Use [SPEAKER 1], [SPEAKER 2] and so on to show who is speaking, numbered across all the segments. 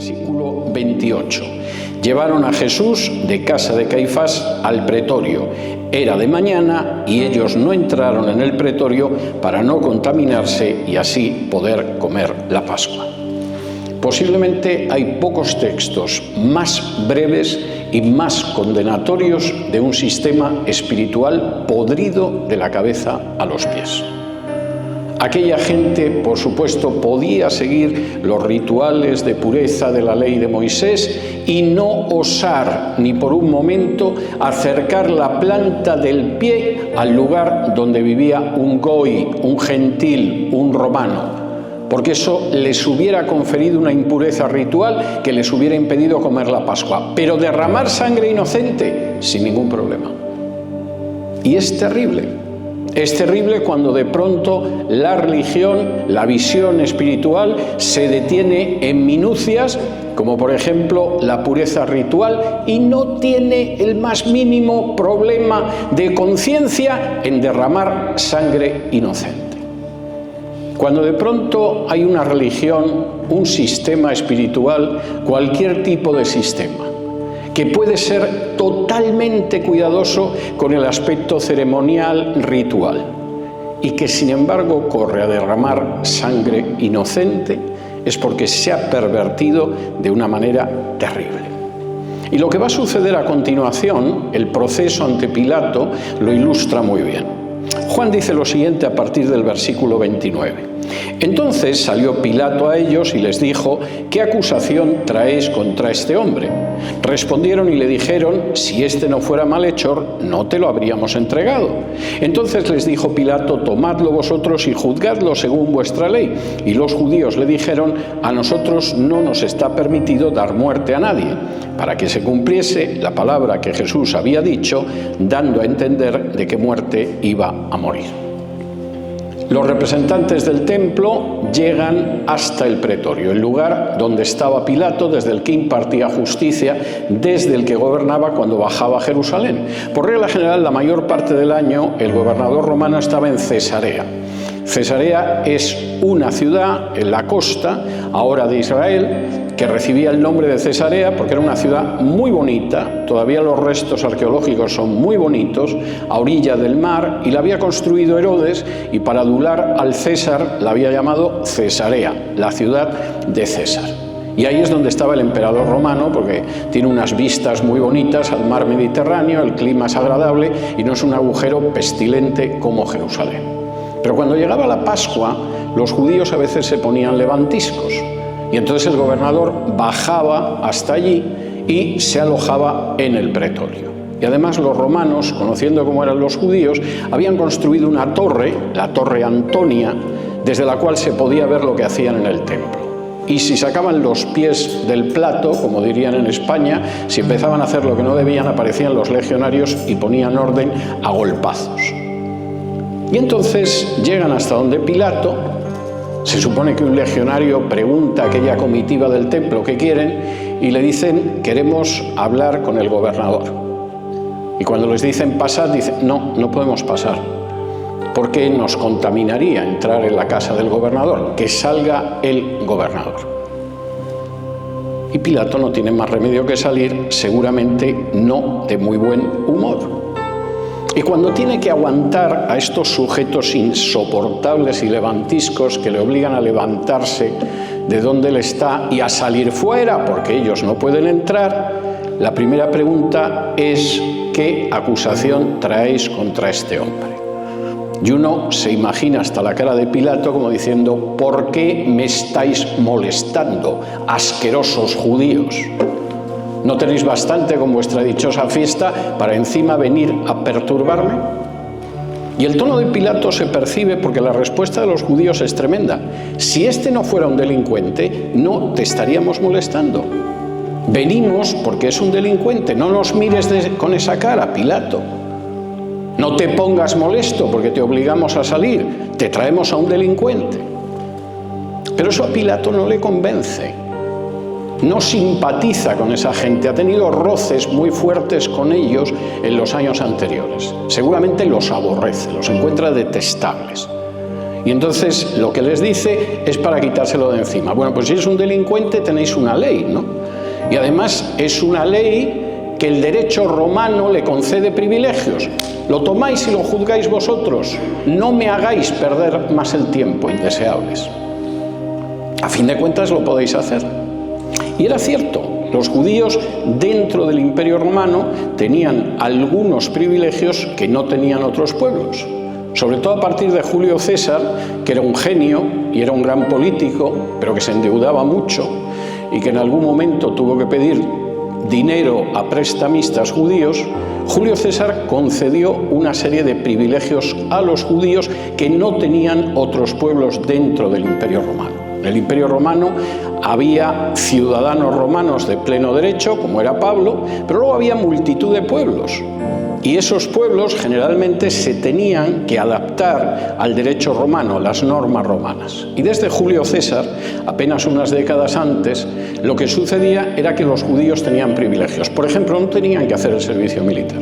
[SPEAKER 1] Versículo 28. Llevaron a Jesús de casa de Caifás al pretorio. Era de mañana y ellos no entraron en el pretorio para no contaminarse y así poder comer la Pascua. Posiblemente hay pocos textos más breves y más condenatorios de un sistema espiritual podrido de la cabeza a los pies. Aquella gente, por supuesto, podía seguir los rituales de pureza de la ley de Moisés y no osar ni por un momento acercar la planta del pie al lugar donde vivía un goy, un gentil, un romano, porque eso les hubiera conferido una impureza ritual que les hubiera impedido comer la Pascua. Pero derramar sangre inocente, sin ningún problema. Y es terrible. Es terrible cuando de pronto la religión, la visión espiritual, se detiene en minucias, como por ejemplo la pureza ritual, y no tiene el más mínimo problema de conciencia en derramar sangre inocente. Cuando de pronto hay una religión, un sistema espiritual, cualquier tipo de sistema, que puede ser totalmente cuidadoso con el aspecto ceremonial, ritual, y que sin embargo corre a derramar sangre inocente, es porque se ha pervertido de una manera terrible. Y lo que va a suceder a continuación, el proceso ante Pilato, lo ilustra muy bien. Juan dice lo siguiente a partir del versículo 29. Entonces salió Pilato a ellos y les dijo: ¿qué acusación traéis contra este hombre? Respondieron y le dijeron: si este no fuera malhechor, no te lo habríamos entregado. Entonces les dijo Pilato: tomadlo vosotros y juzgadlo según vuestra ley. Y los judíos le dijeron: a nosotros no nos está permitido dar muerte a nadie, para que se cumpliese la palabra que Jesús había dicho, dando a entender de qué muerte iba a morir. Los representantes del templo llegan hasta el pretorio, el lugar donde estaba Pilato, desde el que impartía justicia, desde el que gobernaba cuando bajaba a Jerusalén. Por regla general, la mayor parte del año, el gobernador romano estaba en Cesarea. Cesarea es una ciudad en la costa, ahora de Israel, que recibía el nombre de Cesarea porque era una ciudad muy bonita, todavía los restos arqueológicos son muy bonitos, a orilla del mar, y la había construido Herodes, y para adular al César la había llamado Cesarea, la ciudad de César. Y ahí es donde estaba el emperador romano, porque tiene unas vistas muy bonitas al mar Mediterráneo, el clima es agradable y no es un agujero pestilente como Jerusalén. Pero cuando llegaba la Pascua, los judíos a veces se ponían levantiscos. Y entonces el gobernador bajaba hasta allí y se alojaba en el pretorio. Y además los romanos, conociendo cómo eran los judíos, habían construido una torre, la Torre Antonia, desde la cual se podía ver lo que hacían en el templo. Y si sacaban los pies del plato, como dirían en España, si empezaban a hacer lo que no debían, aparecían los legionarios y ponían orden a golpazos. Y entonces llegan hasta donde Pilato. Se supone que un legionario pregunta a aquella comitiva del templo qué quieren y le dicen: queremos hablar con el gobernador. Y cuando les dicen pasad, dicen: no podemos pasar, porque nos contaminaría entrar en la casa del gobernador, que salga el gobernador. Y Pilato no tiene más remedio que salir, seguramente no de muy buen humor. Y cuando tiene que aguantar a estos sujetos insoportables y levantiscos que le obligan a levantarse de donde él está y a salir fuera porque ellos no pueden entrar, la primera pregunta es: ¿qué acusación traéis contra este hombre? Y uno se imagina hasta la cara de Pilato como diciendo: ¿por qué me estáis molestando, asquerosos judíos? ¿No tenéis bastante con vuestra dichosa fiesta para encima venir a perturbarme? Y el tono de Pilato se percibe porque la respuesta de los judíos es tremenda. Si este no fuera un delincuente, no te estaríamos molestando. Venimos porque es un delincuente, no nos mires con esa cara, Pilato. No te pongas molesto porque te obligamos a salir, te traemos a un delincuente. Pero eso a Pilato no le convence. No simpatiza con esa gente, ha tenido roces muy fuertes con ellos en los años anteriores. Seguramente los aborrece, los encuentra detestables. Y entonces lo que les dice es para quitárselo de encima. Bueno, pues si es un delincuente tenéis una ley, ¿no? Y además es una ley que el derecho romano le concede privilegios. Lo tomáis y lo juzgáis vosotros. No me hagáis perder más el tiempo, indeseables. A fin de cuentas lo podéis hacer. Y era cierto, los judíos dentro del Imperio Romano tenían algunos privilegios que no tenían otros pueblos. Sobre todo a partir de Julio César, que era un genio y era un gran político, pero que se endeudaba mucho y que en algún momento tuvo que pedir dinero a prestamistas judíos. Julio César concedió una serie de privilegios a los judíos que no tenían otros pueblos dentro del Imperio Romano. En el Imperio Romano había ciudadanos romanos de pleno derecho, como era Pablo, pero luego había multitud de pueblos. Y esos pueblos generalmente se tenían que adaptar al derecho romano, las normas romanas. Y desde Julio César, apenas unas décadas antes, lo que sucedía era que los judíos tenían privilegios. Por ejemplo, no tenían que hacer el servicio militar.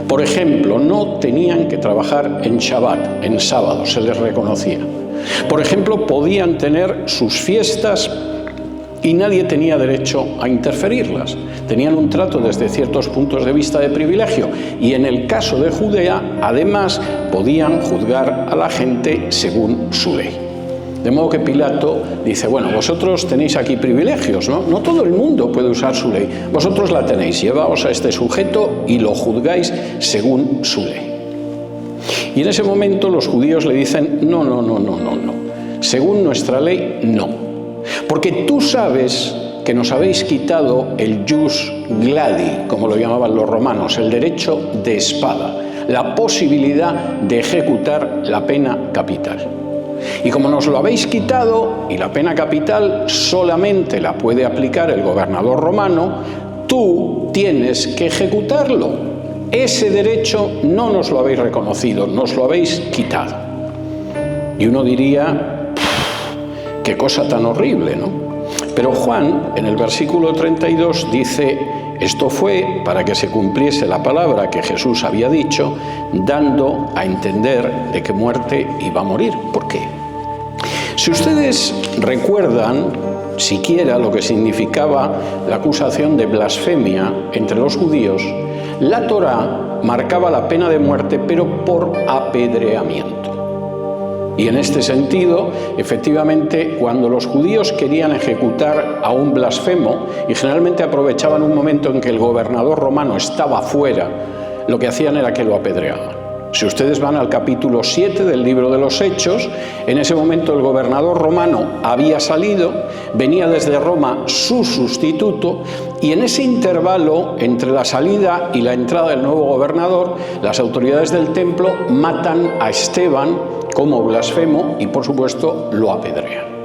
[SPEAKER 1] Por ejemplo, no tenían que trabajar en Shabbat, en sábado, se les reconocía. Por ejemplo, podían tener sus fiestas y nadie tenía derecho a interferirlas. Tenían un trato desde ciertos puntos de vista de privilegio y en el caso de Judea, además, podían juzgar a la gente según su ley. De modo que Pilato dice, bueno, vosotros tenéis aquí privilegios, ¿no? No todo el mundo puede usar su ley. Vosotros la tenéis, llevaos a este sujeto y lo juzgáis según su ley. Y en ese momento los judíos le dicen, no. Según nuestra ley, no. Porque tú sabes que nos habéis quitado el jus gladi, como lo llamaban los romanos, el derecho de espada, la posibilidad de ejecutar la pena capital. Y como nos lo habéis quitado, y la pena capital solamente la puede aplicar el gobernador romano, tú tienes que ejecutarlo. Ese derecho no nos lo habéis reconocido, nos lo habéis quitado. Y uno diría, qué cosa tan horrible, ¿no? Pero Juan, en el versículo 32, dice, esto fue para que se cumpliese la palabra que Jesús había dicho, dando a entender de qué muerte iba a morir. ¿Por qué? Si ustedes recuerdan siquiera lo que significaba la acusación de blasfemia entre los judíos, la Torá marcaba la pena de muerte, pero por apedreamiento. Y en este sentido, efectivamente, cuando los judíos querían ejecutar a un blasfemo, y generalmente aprovechaban un momento en que el gobernador romano estaba fuera, lo que hacían era que lo apedreaban. Si ustedes van al capítulo 7 del libro de los Hechos, en ese momento el gobernador romano había salido, venía desde Roma su sustituto, y en ese intervalo entre la salida y la entrada del nuevo gobernador, las autoridades del templo matan a Esteban como blasfemo y, por supuesto, lo apedrean.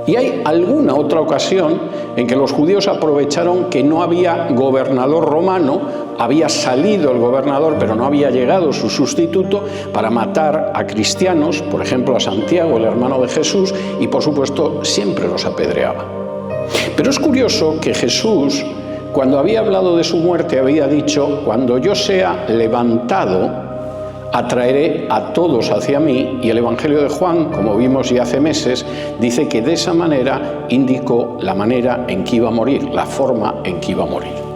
[SPEAKER 1] Y hay alguna otra ocasión en que los judíos aprovecharon que no había gobernador romano, había salido el gobernador, pero no había llegado su sustituto, para matar a cristianos, por ejemplo a Santiago, el hermano de Jesús, y por supuesto siempre los apedreaba. Pero es curioso que Jesús, cuando había hablado de su muerte, había dicho, cuando yo sea levantado, atraeré a todos hacia mí, y el Evangelio de Juan, como vimos ya hace meses, dice que de esa manera indicó la manera en que iba a morir, la forma en que iba a morir.